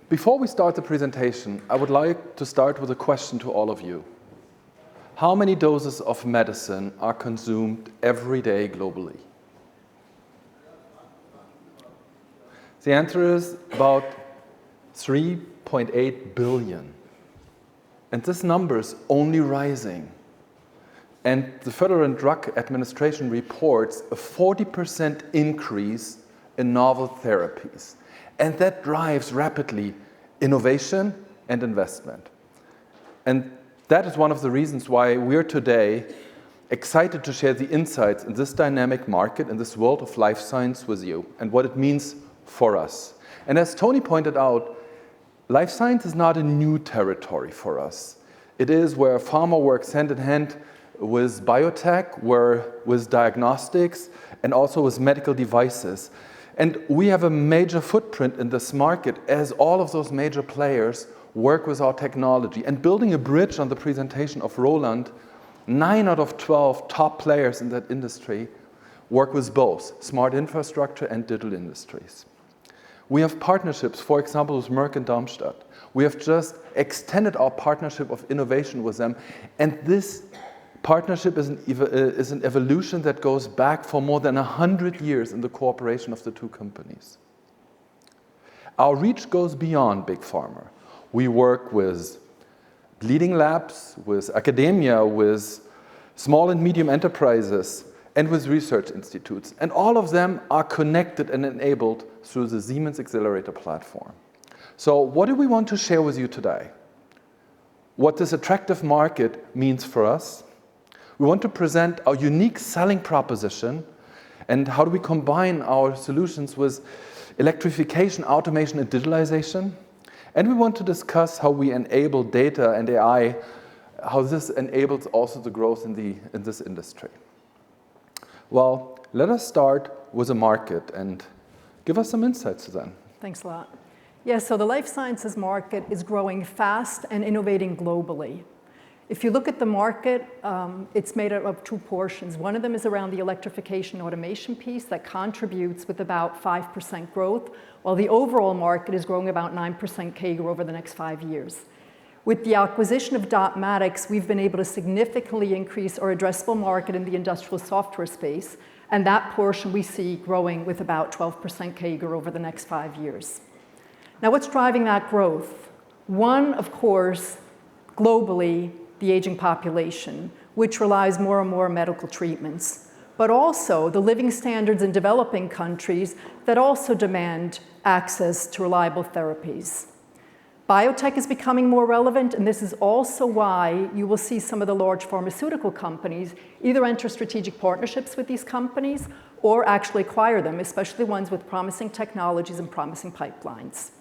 Before we start the presentation, I would like to start with a question to all of you. How many doses of medicine are consumed every day globally? The answer is about 3.8 billion. And this number is only rising. And the Federal Drug Administration reports a 40% increase in novel therapies. And that drives rapidly innovation and investment. And that is one of the reasons why we're today excited to share the insights in this dynamic market, in this world of life science with you, and what it means for us. And as Tony pointed out, life science is not a new territory for us. It is where pharma works hand in hand with biotech, with diagnostics, and also with medical devices. And we have a major footprint in this market as all of those major players work with our technology. And building a bridge on the presentation of Roland, 9 out of 12 top players in that industry work with both smart infrastructure and digital industries. We have partnerships, for example, with Merck and Darmstadt. We have just extended our partnership of innovation with them. And this partnership is an evolution that goes back for more than 100 years in the cooperation of the two companies. Our reach goes beyond big pharma. We work with leading labs, with academia, with small and medium enterprises, and with research institutes. And all of them are connected and enabled through the Siemens Xcelerator platform. So what do we want to share with you today? What this attractive market means for us. We want to present our unique selling proposition and how do we combine our solutions with electrification, automation, and digitalization. And we want to discuss how we enable data and AI, how this enables also the growth in this industry. Well, let us start with the market and give us some insights then. Thanks a lot. Yeah, so the life sciences market is growing fast and innovating globally. If you look at the market, it's made up of two portions. One of them is around the electrification automation piece that contributes with about 5% growth, while the overall market is growing about 9% CAGR over the next 5 years. With the acquisition of Dotmatics, we've been able to significantly increase our addressable market in the industrial software space, and that portion we see growing with about 12% CAGR over the next 5 years. Now, what's driving that growth? One, of course, globally, the aging population, which relies more and more on medical treatments, but also the living standards in developing countries that also demand access to reliable therapies. Biotech is becoming more relevant, and this is also why you will see some of the large pharmaceutical companies either enter strategic partnerships with these companies or actually acquire them, especially ones with promising technologies and promising pipelines.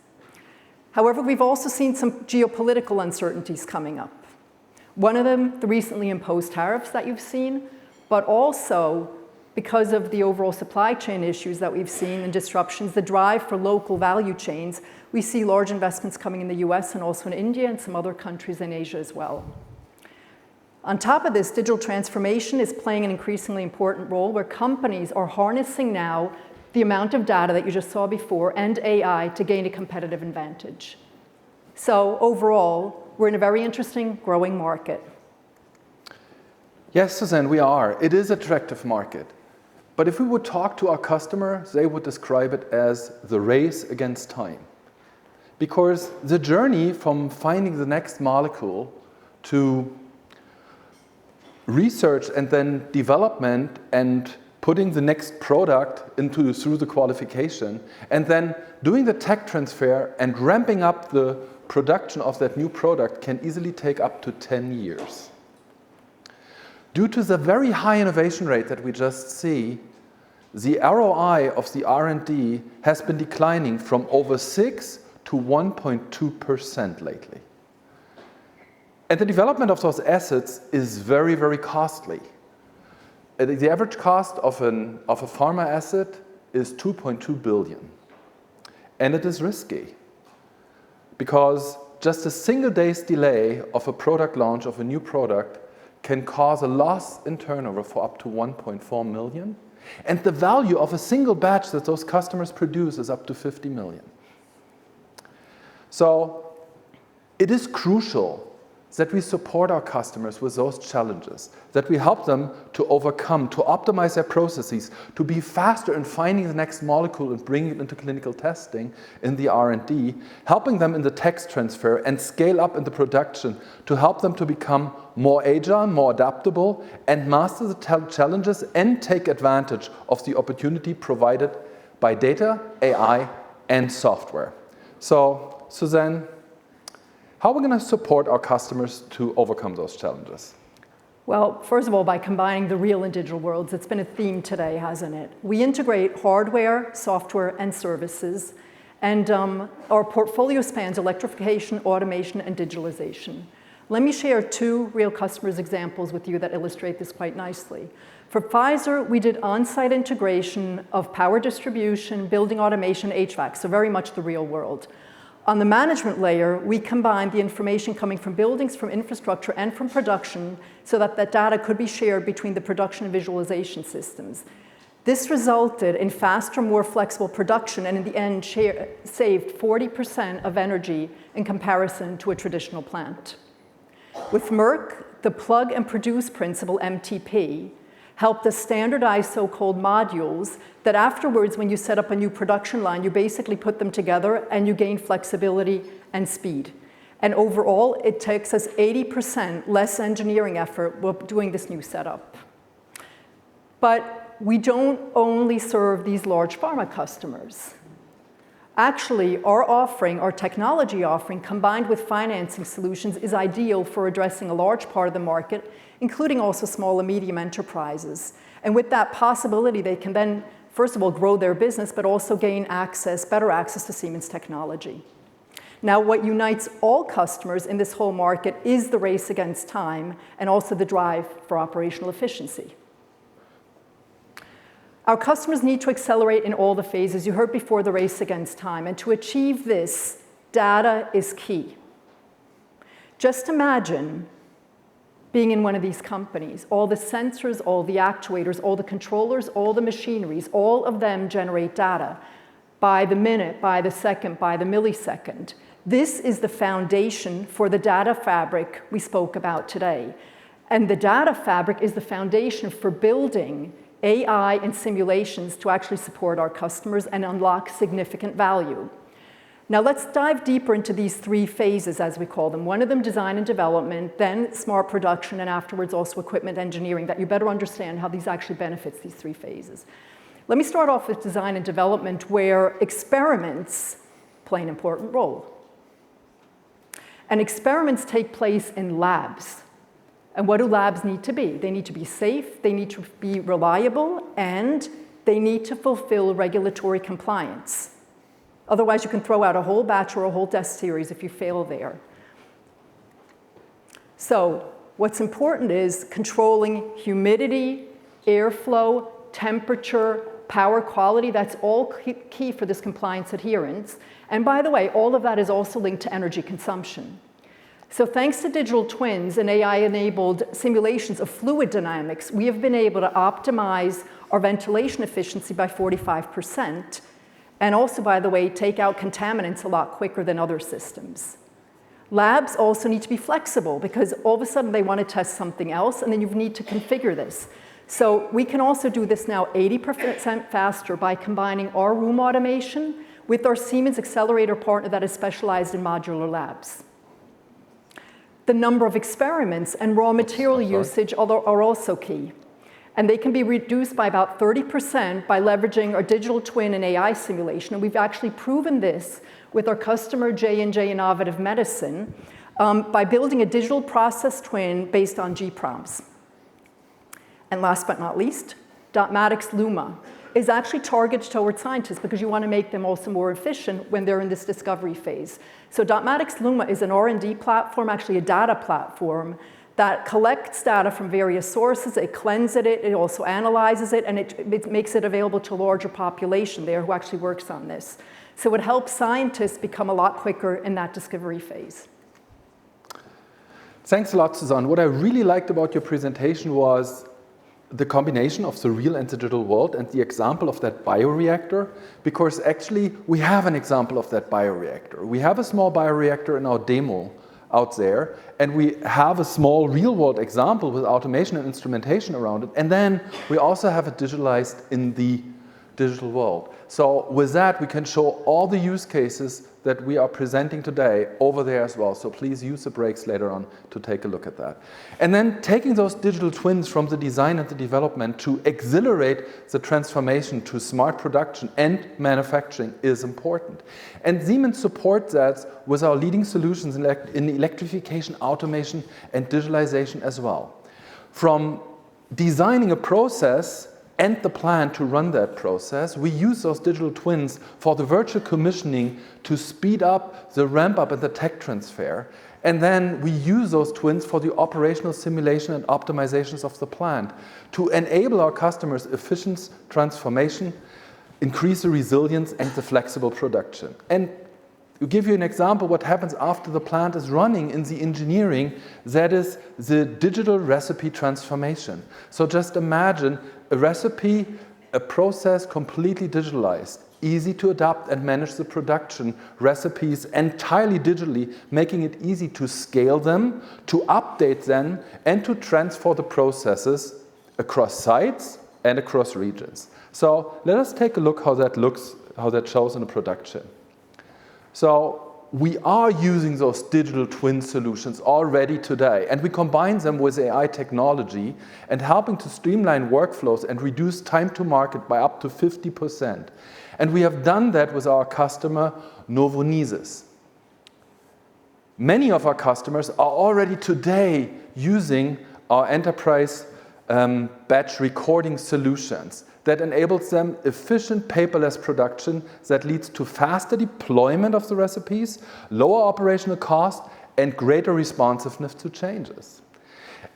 However, we've also seen some geopolitical uncertainties coming up. One of them, the recently imposed tariffs that you've seen, but also because of the overall supply chain issues that we've seen and disruptions, the drive for local value chains, we see large investments coming in the US and also in India and some other countries in Asia as well. On top of this, digital transformation is playing an increasingly important role where companies are harnessing now the amount of data that you just saw before and AI to gain a competitive advantage. So overall, we're in a very interesting, growing market. Yes, Suzanne, we are. It is an attractive market. But if we would talk to our customers, they would describe it as the race against time. Because the journey from finding the next molecule to research and then development and putting the next product through the qualification, and then doing the tech transfer and ramping up the production of that new product can easily take up to 10 years. Due to the very high innovation rate that we just see, the ROI of the R&D has been declining from over 6 to 1.2% lately. And the development of those assets is very, very costly. The average cost of a pharma asset is 2.2 billion. And it is risky, because just a single day's delay of a product launch of a new product can cause a loss in turnover for up to 1.4 million. And the value of a single batch that those customers produce is up to 50 million. So it is crucial that we support our customers with those challenges, that we help them to overcome, to optimize their processes, to be faster in finding the next molecule and bringing it into clinical testing in the R&D, helping them in the tech transfer and scale up in the production to help them to become more agile, more adaptable, and master the challenges and take advantage of the opportunity provided by data, AI, and software. So, Suzanne, how are we going to support our customers to overcome those challenges? Well, first of all, by combining the real and digital worlds. It's been a theme today, hasn't it? We integrate hardware, software, and services, and our portfolio spans electrification, automation, and digitalization. Let me share two real customers' examples with you that illustrate this quite nicely. For Pfizer, we did on-site integration of power distribution, building automation, HVAC, so very much the real world. On the management layer, we combined the information coming from buildings, from infrastructure, and from production so that that data could be shared between the production and visualization systems. This resulted in faster, more flexible production and in the end saved 40% of energy in comparison to a traditional plant. With Merck, the plug and produce principle, MTP, helped us standardize so-called modules that afterwards, when you set up a new production line, you basically put them together and you gain flexibility and speed. And overall, it takes us 80% less engineering effort while doing this new setup. But we don't only serve these large pharma customers. Actually, our offering, our technology offering, combined with financing solutions, is ideal for addressing a large part of the market, including also small and medium enterprises. And with that possibility, they can then, first of all, grow their business, but also gain access, better access to Siemens technology. Now, what unites all customers in this whole market is the race against time and also the drive for operational efficiency. Our customers need to accelerate in all the phases. You heard before the race against time. And to achieve this, data is key. Just imagine being in one of these companies. All the sensors, all the actuators, all the controllers, all the machineries, all of them generate data by the minute, by the second, by the millisecond. This is the foundation for the data fabric we spoke about today. And the data fabric is the foundation for building AI and simulations to actually support our customers and unlock significant value. Now let's dive deeper into these three phases, as we call them. One of them, design and development, then smart production, and afterwards also equipment engineering, that you better understand how these actually benefits these three phases. Let me start off with design and development, where experiments play an important role. And experiments take place in labs. And what do labs need to be? They need to be safe, they need to be reliable, and they need to fulfill regulatory compliance. Otherwise, you can throw out a whole batch or a whole test series if you fail there. So what's important is controlling humidity, airflow, temperature, power quality. That's all key for this compliance adherence. And by the way, all of that is also linked to energy consumption. So thanks to digital twins and AI-enabled simulations of fluid dynamics, we have been able to optimize our ventilation efficiency by 45%, and also, by the way, take out contaminants a lot quicker than other systems. Labs also need to be flexible because all of a sudden they want to test something else, and then you need to configure this. So we can also do this now 80% faster by combining our room automation with our Siemens Accelerator partner that is specialized in modular labs. The number of experiments and raw material usage are also key. And they can be reduced by about 30% by leveraging our digital twin and AI simulation. And we've actually proven this with our customer J&J Innovative Medicine by building a digital process twin based on GPROMs. And last but not least, Dotmatics Luma is actually targeted towards scientists because you want to make them also more efficient when they're in this discovery phase. So Dotmatics Luma is an R&D platform, actually a data platform, that collects data from various sources, it cleanses it, it also analyzes it, and it makes it available to a larger population there who actually works on this. So it helps scientists become a lot quicker in that discovery phase. Thanks a lot, Suzanne. What I really liked about your presentation was the combination of the real and digital world and the example of that bioreactor, because actually we have an example of that bioreactor. We have a small bioreactor in our demo out there, and we have a small real-world example with automation and instrumentation around it, and then we also have it digitalized in the digital world. So with that, we can show all the use cases that we are presenting today over there as well. So please use the breaks later on to take a look at that. And then taking those digital twins from the design and the development to accelerate the transformation to smart production and manufacturing is important. And Siemens supports that with our leading solutions in electrification, automation, and digitalization as well. From designing a process and the plan to run that process, we use those digital twins for the virtual commissioning to speed up the ramp up and the tech transfer. And then we use those twins for the operational simulation and optimizations of the plant to enable our customers efficient transformation, increase the resilience and the flexible production. And to give you an example, what happens after the plant is running in the engineering, that is the digital recipe transformation. So just imagine a recipe, a process completely digitalized, easy to adapt and manage the production, recipes entirely digitally, making it easy to scale them, to update them, and to transfer the processes across sites and across regions. So let us take a look how that shows in a production. So we are using those digital twin solutions already today, and we combine them with AI technology and helping to streamline workflows and reduce time to market by up to 50%. And we have done that with our customer, Novonesis. Many of our customers are already today using our enterprise batch recording solutions that enables them efficient paperless production that leads to faster deployment of the recipes, lower operational cost, and greater responsiveness to changes.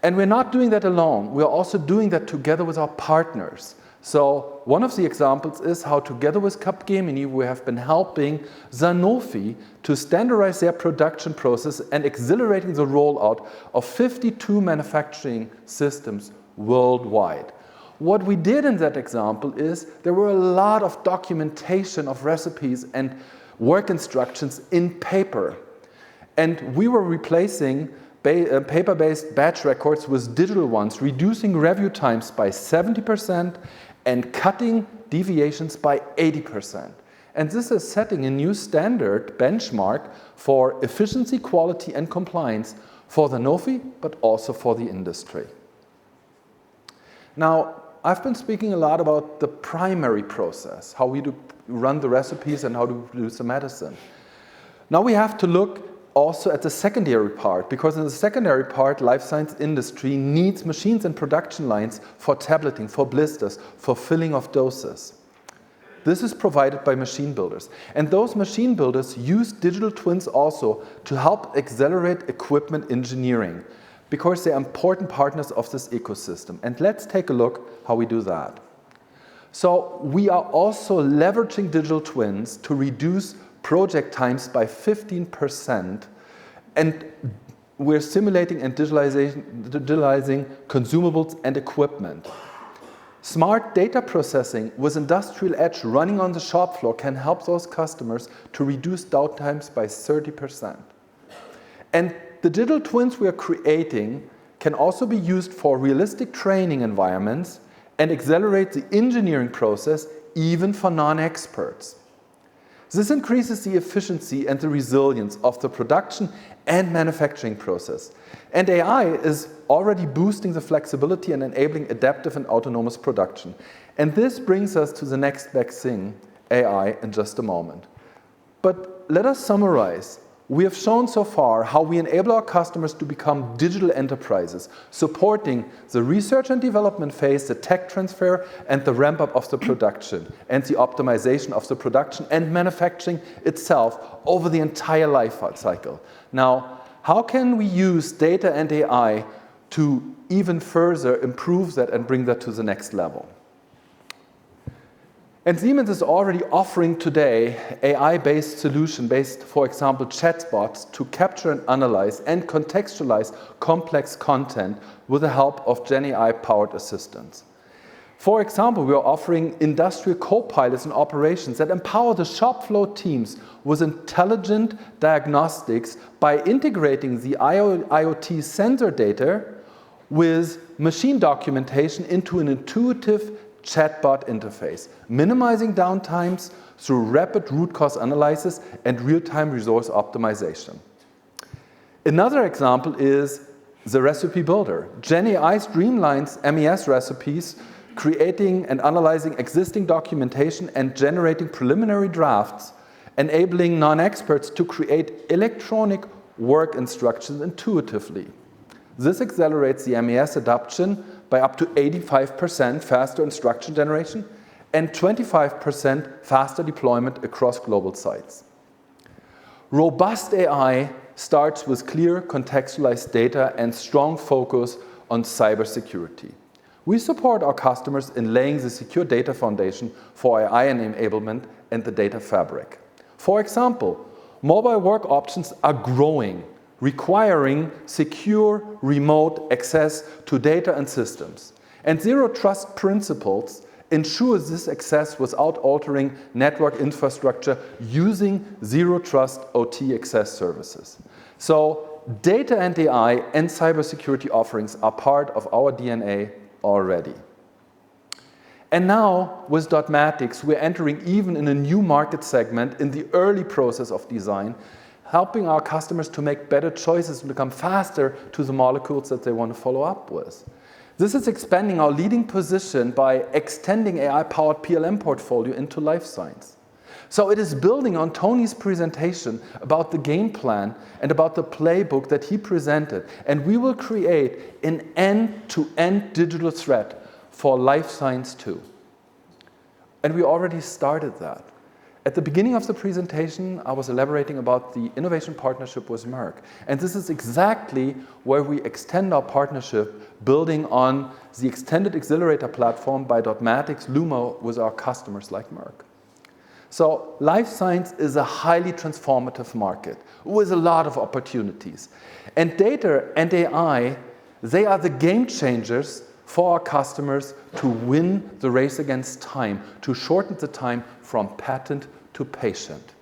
And we're not doing that alone. We're also doing that together with our partners. So one of the examples is how together with Capgemini we have been helping Sanofi to standardize their production process and accelerating the rollout of 52 manufacturing systems worldwide. What we did in that example is there were a lot of documentation of recipes and work instructions in paper. And we were replacing paper-based batch records with digital ones, reducing review times by 70% and cutting deviations by 80%. And this is setting a new standard benchmark for efficiency, quality, and compliance for Sanofi, but also for the industry. Now, I've been speaking a lot about the primary process, how we run the recipes and how to produce the medicine. Now we have to look also at the secondary part, because in the secondary part, life science industry needs machines and production lines for tableting, for blisters, for filling of doses. This is provided by machine builders. And those machine builders use digital twins also to help accelerate equipment engineering, because they're important partners of this ecosystem. And let's take a look how we do that. So we are also leveraging digital twins to reduce project times by 15%, and we're simulating and digitalizing consumables and equipment. Smart data processing with industrial edge running on the shop floor can help those customers to reduce downtimes by 30%. And the digital twins we are creating can also be used for realistic training environments and accelerate the engineering process even for non-experts. This increases the efficiency and the resilience of the production and manufacturing process. And AI is already boosting the flexibility and enabling adaptive and autonomous production. And this brings us to the next big thing, AI, in just a moment. But let us summarize. We have shown so far how we enable our customers to become digital enterprises, supporting the research and development phase, the tech transfer, and the ramp-up of the production, and the optimization of the production and manufacturing itself over the entire life cycle. Now, how can we use data and AI to even further improve that and bring that to the next level? And Siemens is already offering today AI-based solution based, for example, chatbots to capture and analyze and contextualize complex content with the help of GenAI-powered assistants. For example, we are offering industrial co-pilots and operations that empower the shop floor teams with intelligent diagnostics by integrating the IoT sensor data with machine documentation into an intuitive chatbot interface, minimizing downtimes through rapid root cause analysis and real-time resource optimization. Another example is the recipe builder. GenAI streamlines MES recipes, creating and analyzing existing documentation and generating preliminary drafts, enabling non-experts to create electronic work instructions intuitively. This accelerates the MES adoption by up to 85% faster instruction generation and 25% faster deployment across global sites. Robust AI starts with clear contextualized data and strong focus on cybersecurity. We support our customers in laying the secure data foundation for AI enablement and the data fabric. For example, mobile work options are growing, requiring secure remote access to data and systems. And zero trust principles ensure this access without altering network infrastructure using zero trust OT access services. So data and AI and cybersecurity offerings are part of our DNA already. And now, with Dotmatics, we're entering even in a new market segment in the early process of design, helping our customers to make better choices and become faster to the molecules that they want to follow up with. This is expanding our leading position by extending AI-powered PLM portfolio into life science. So it is building on Tony's presentation about the game plan and about the playbook that he presented. And we will create an end-to-end digital thread for life science too. And we already started that. At the beginning of the presentation, I was elaborating about the innovation partnership with Merck. And this is exactly where we extend our partnership, building on the extended accelerator platform by Dotmatics Lumo with our customers like Merck. So life science is a highly transformative market with a lot of opportunities. And data and AI, they are the game changers for our customers to win the race against time, to shorten the time from patent to patient.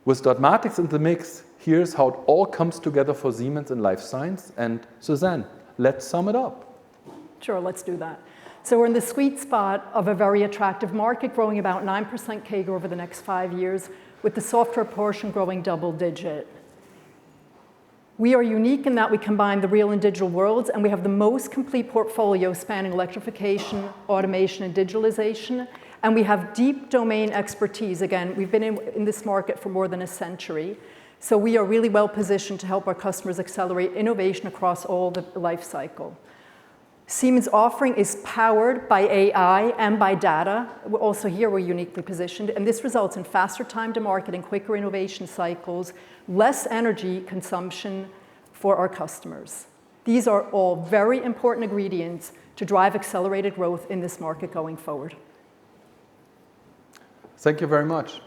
With Dotmatics in the mix, here's how it all comes together for Siemens in life science. And Suzanne, let's sum it up. Sure, let's do that. So we're in the sweet spot of a very attractive market, growing about 9% CAGR over the next 5 years, with the software portion growing double-digit. We are unique in that we combine the real and digital worlds, and we have the most complete portfolio spanning electrification, automation, and digitalization. And we have deep domain expertise. Again, we've been in this market for more than a century. So we are really well positioned to help our customers accelerate innovation across all the life cycle. Siemens' offering is powered by AI and by data. Also here, we're uniquely positioned. And this results in faster time to market and quicker innovation cycles, less energy consumption for our customers. These are all very important ingredients to drive accelerated growth in this market going forward. Thank you very much.